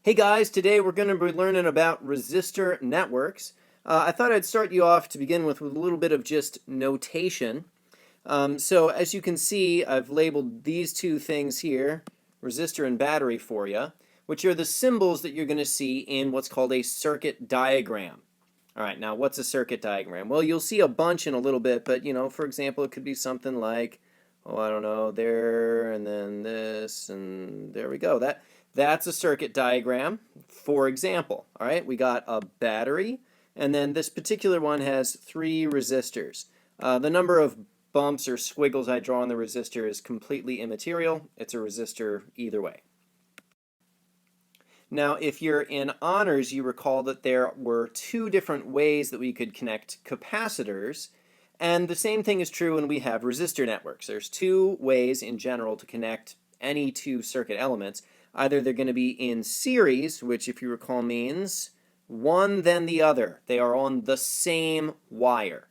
Hey guys, today we're going to be learning about resistor networks. I thought I'd start you off to begin with a little bit of just notation. So as you can see, I've labeled these two things here, resistor and battery for you, which are the symbols that you're going to see in what's called a circuit diagram. All right, now what's a circuit diagram? Well, you'll see a bunch in a little bit, but for example, it could be something like, oh, I don't know, there, and then this, and there we go. That's a circuit diagram, for example. All right, we got a battery, and then this particular one has 3 resistors. The number of bumps or squiggles I draw on the resistor is completely immaterial. It's a resistor either way. Now, if you're in honors, you recall that there were 2 different ways that we could connect capacitors, and the same thing is true when we have resistor networks. There's 2 ways in general to connect any 2 circuit elements. Either they're going to be in series, which if you recall means one then the other. They are on the same wire.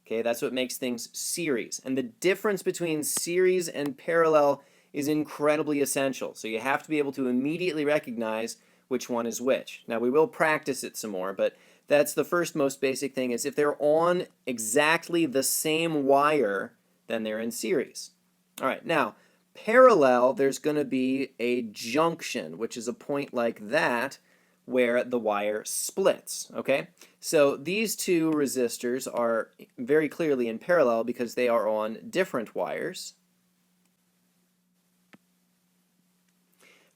Okay, that's what makes things series. And the difference between series and parallel is incredibly essential. So you have to be able to immediately recognize which one is which. Now we will practice it some more, but that's the first most basic thing is if they're on exactly the same wire, then they're in series. All right, now parallel, there's going to be a junction, which is a point like that where the wire splits, okay? So these 2 resistors are very clearly in parallel because they are on different wires.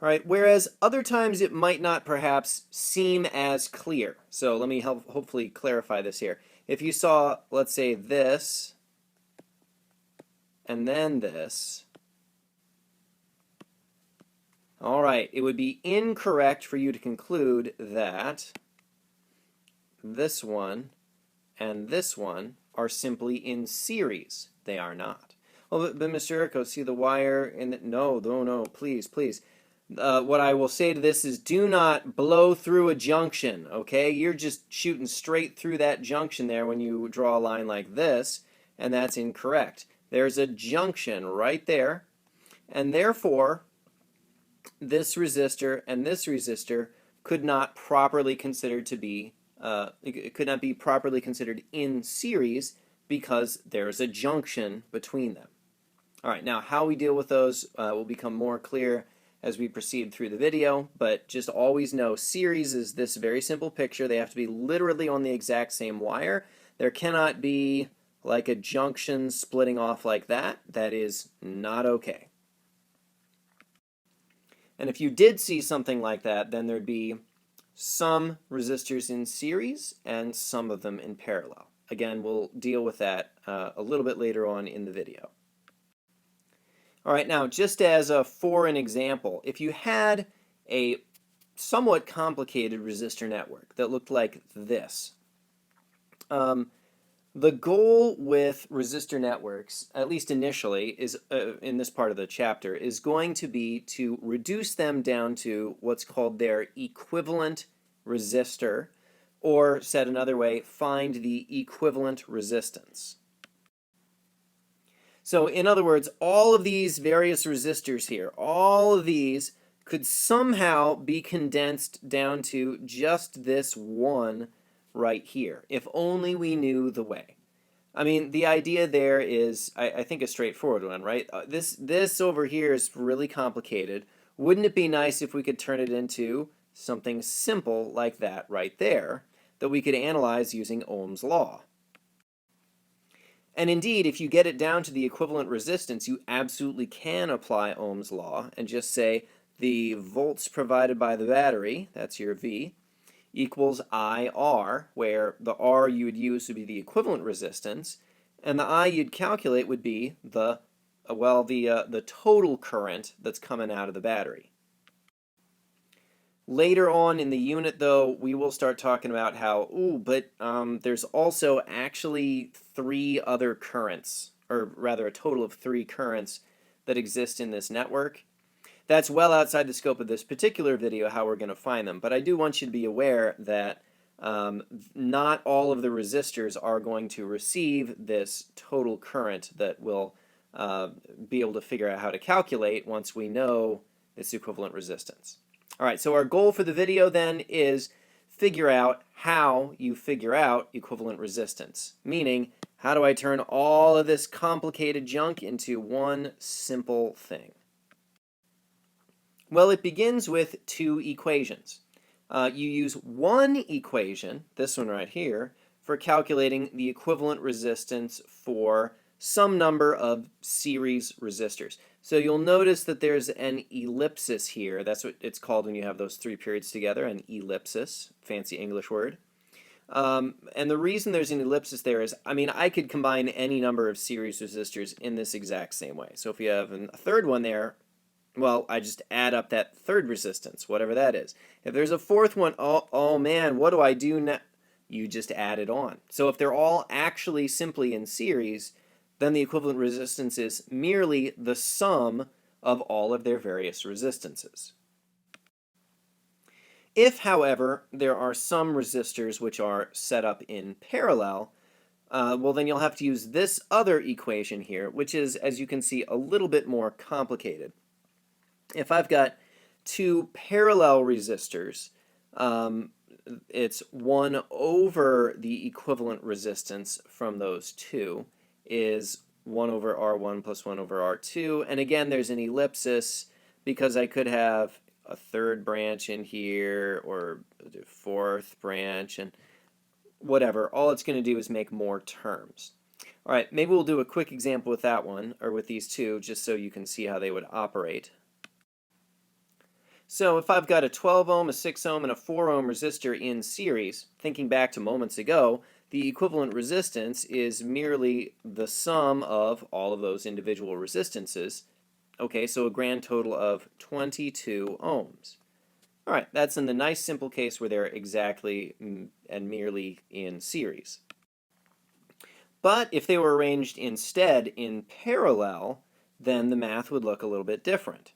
All right, whereas other times it might not perhaps seem as clear. So let me hopefully clarify this here. If you saw, let's say, this, and then this, all right, it would be incorrect for you to conclude that this one and this one are simply in series. They are not. Well, but Mr. Erko, see the wire in the, no, please. What I will say to this is do not blow through a junction, okay? You're just shooting straight through that junction there when you draw a line like this, and that's incorrect. There's a junction right there, and therefore this resistor and this resistor could not properly considered to be could not be properly considered in series because there's a junction between them. All right, now how we deal with those will become more clear as we proceed through the video, but just always know series is this very simple picture. They have to be literally on the exact same wire. There cannot be like a junction splitting off like that. That is not okay. And if you did see something like that, then there'd be some resistors in series and some of them in parallel. Again, we'll deal with that a little bit later on in the video. All right, now just as for an example, if you had a somewhat complicated resistor network that looked like this, the goal with resistor networks, at least initially, is in this part of the chapter, is going to be to reduce them down to what's called their equivalent resistor, or said another way, find the equivalent resistance. So in other words, all of these various resistors here, all of these could somehow be condensed down to just this one right here, if only we knew the way. I mean, the idea there is, I think, a straightforward one, right? This over here is really complicated. Wouldn't it be nice if we could turn it into something simple like that right there that we could analyze using Ohm's law? And indeed, if you get it down to the equivalent resistance, you absolutely can apply Ohm's law and just say the volts provided by the battery, that's your V, equals IR, where the R you would use would be the equivalent resistance, and the I you'd calculate would be the total current that's coming out of the battery. Later on in the unit, though, we will start talking about how, there's also actually 3 other currents, or rather a total of 3 currents that exist in this network. That's well outside the scope of this particular video, how we're going to find them, but I do want you to be aware that not all of the resistors are going to receive this total current that we'll be able to figure out how to calculate once we know its equivalent resistance. All right, so our goal for the video then is figure out how you figure out equivalent resistance, meaning how do I turn all of this complicated junk into one simple thing? Well, it begins with two equations. You use one equation, this one right here, for calculating the equivalent resistance for some number of series resistors. So you'll notice that there's an ellipsis here. That's what it's called when you have those three periods together, an ellipsis, fancy English word. And the reason there's an ellipsis there is, I mean, I could combine any number of series resistors in this exact same way. So if you have a third one there, well, I just add up that third resistance, whatever that is. If there's a fourth one, oh man, what do I do now? You just add it on. So if they're all actually simply in series, then the equivalent resistance is merely the sum of all of their various resistances. If, however, there are some resistors which are set up in parallel, well, then you'll have to use this other equation here, which is, as you can see, a little bit more complicated. If I've got two parallel resistors, it's 1 over the equivalent resistance from those two is 1 over R1 plus 1 over R2. And again, there's an ellipsis because I could have a third branch in here or a fourth branch and whatever. All it's going to do is make more terms. All right, maybe we'll do a quick example with that one, or with these two, just so you can see how they would operate. So if I've got a 12 ohm, a 6 ohm, and a 4 ohm resistor in series, thinking back to moments ago, the equivalent resistance is merely the sum of all of those individual resistances. Okay, so a grand total of 22 ohms. All right, that's in the nice simple case where they're exactly and merely in series. But if they were arranged instead in parallel, then the math would look a little bit different.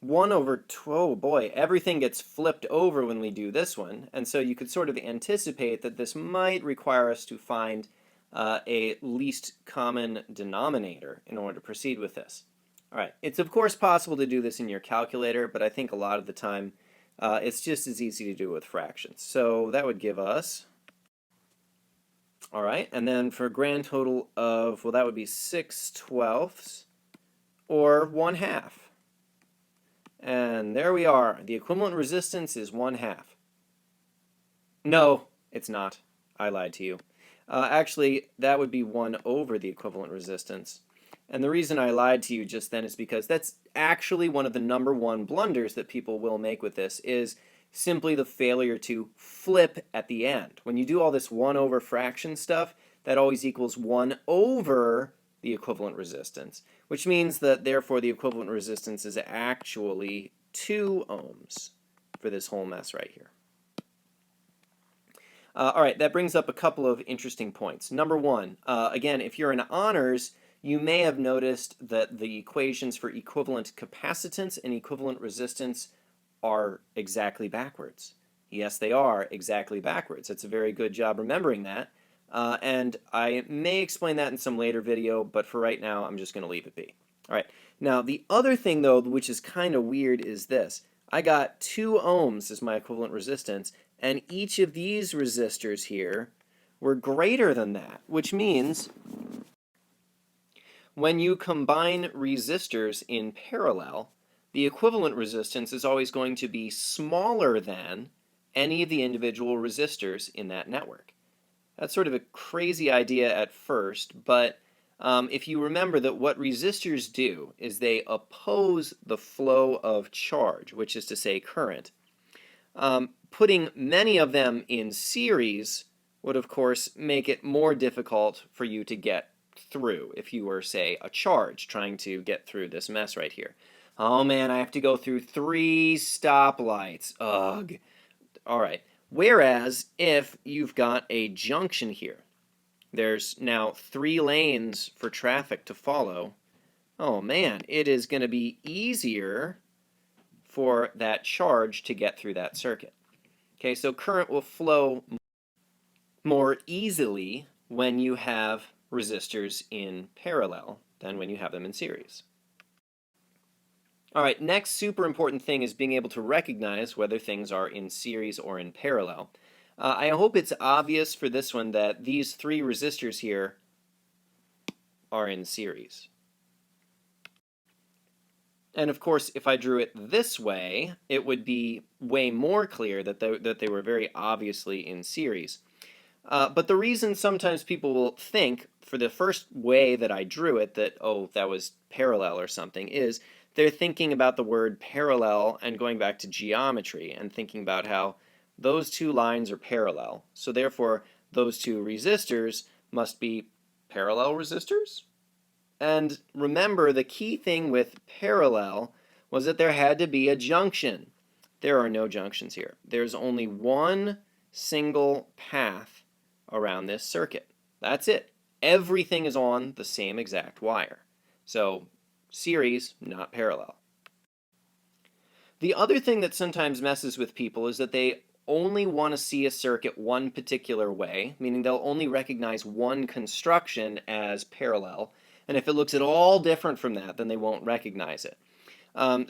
1 over 2, oh boy, everything gets flipped over when we do this one, and so you could sort of anticipate that this might require us to find a least common denominator in order to proceed with this. All right, it's of course possible to do this in your calculator, but I think a lot of the time it's just as easy to do with fractions. So that would give us, all right, and then for a grand total of, well, that would be 6/12 or 1/2. And there we are. The equivalent resistance is 1/2. No, it's not. I lied to you. Actually, that would be 1 over the equivalent resistance. And the reason I lied to you just then is because that's actually one of the #1 blunders that people will make with this, is simply the failure to flip at the end. When you do all this 1 over fraction stuff, that always equals 1 over the equivalent resistance, which means that therefore the equivalent resistance is actually 2 ohms for this whole mess right here. All right, that brings up a couple of interesting points. #1, again, if you're in honors, you may have noticed that the equations for equivalent capacitance and equivalent resistance are exactly backwards. Yes, they are exactly backwards. It's a very good job remembering that. And I may explain that in some later video, but for right now, I'm just going to leave it be. All right. Now, the other thing, though, which is kind of weird, is this. I got 2 ohms as my equivalent resistance, and each of these resistors here were greater than that, which means when you combine resistors in parallel, the equivalent resistance is always going to be smaller than any of the individual resistors in that network. That's sort of a crazy idea at first, but if you remember that what resistors do is they oppose the flow of charge, which is to say current. Putting many of them in series would, of course, make it more difficult for you to get through if you were, say, a charge trying to get through this mess right here. Oh man, I have to go through 3 stoplights. Ugh. All right. Whereas if you've got a junction here, there's now 3 lanes for traffic to follow. Oh man, it is going to be easier for that charge to get through that circuit. Okay, so current will flow more easily when you have resistors in parallel than when you have them in series. All right, next super important thing is being able to recognize whether things are in series or in parallel. I hope it's obvious for this one that these three resistors here are in series. And of course, if I drew it this way, it would be way more clear that they were very obviously in series. But the reason sometimes people will think, for the first way that I drew it, that, oh, that was parallel or something, is they're thinking about the word parallel and going back to geometry and thinking about how those two lines are parallel. So therefore, those two resistors must be parallel resistors? And remember, the key thing with parallel was that there had to be a junction. There are no junctions here. There's only one single path around this circuit. That's it. Everything is on the same exact wire. So series, not parallel. The other thing that sometimes messes with people is that they only want to see a circuit one particular way, meaning they'll only recognize one construction as parallel, and if it looks at all different from that, then they won't recognize it.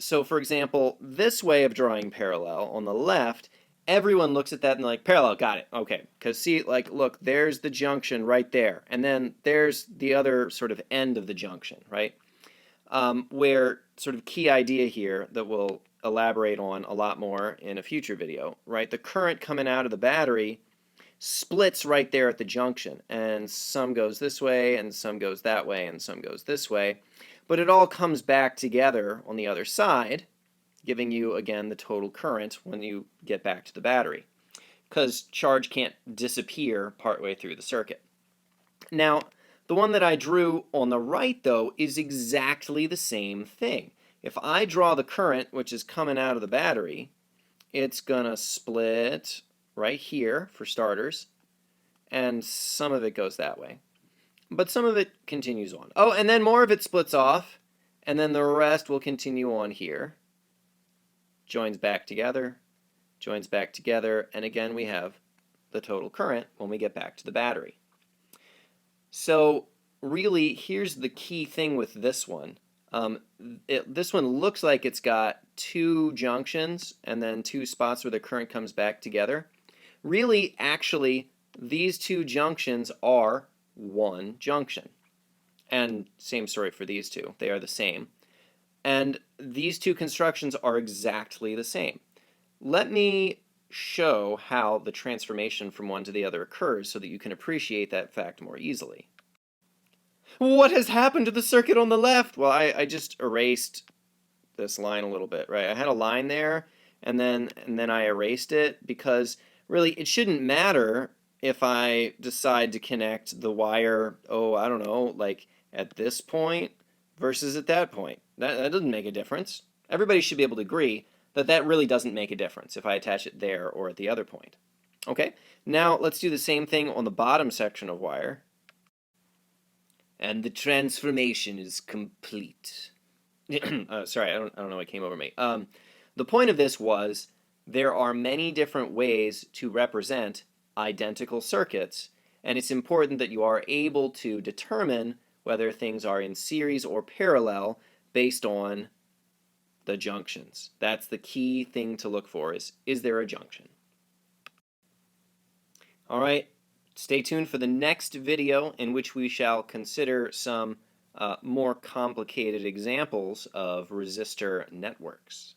So for example, this way of drawing parallel on the left, everyone looks at that and they're like, parallel, got it, okay. Because see, like, look, there's the junction right there, and then there's the other sort of end of the junction, right? Where sort of key idea here that we'll elaborate on a lot more in a future video, right? The current coming out of the battery splits right there at the junction, and some goes this way, and some goes that way, and some goes this way, but it all comes back together on the other side, giving you, again, the total current when you get back to the battery, because charge can't disappear partway through the circuit. Now, the one that I drew on the right, though, is exactly the same thing. If I draw the current, which is coming out of the battery, it's going to split right here, for starters, and some of it goes that way. But some of it continues on. Oh, and then more of it splits off, and then the rest will continue on here. Joins back together, and again we have the total current when we get back to the battery. So really, here's the key thing with this one. This one looks like it's got two junctions and then two spots where the current comes back together. Really, actually, these two junctions are one junction. And same story for these two. They are the same. And these two constructions are exactly the same. Let me show how the transformation from one to the other occurs so that you can appreciate that fact more easily. What has happened to the circuit on the left? Well, I just erased this line a little bit, right? I had a line there, and then I erased it because really it shouldn't matter if I decide to connect the wire, oh, I don't know, like at this point versus at that point. That doesn't make a difference. Everybody should be able to agree that that really doesn't make a difference if I attach it there or at the other point. Okay, now let's do the same thing on the bottom section of wire. And the transformation is complete. Sorry, I don't know what came over me. The point of this was there are many different ways to represent identical circuits, and it's important that you are able to determine whether things are in series or parallel based on the junctions. That's the key thing to look for is there a junction? All right, stay tuned for the next video in which we shall consider some more complicated examples of resistor networks.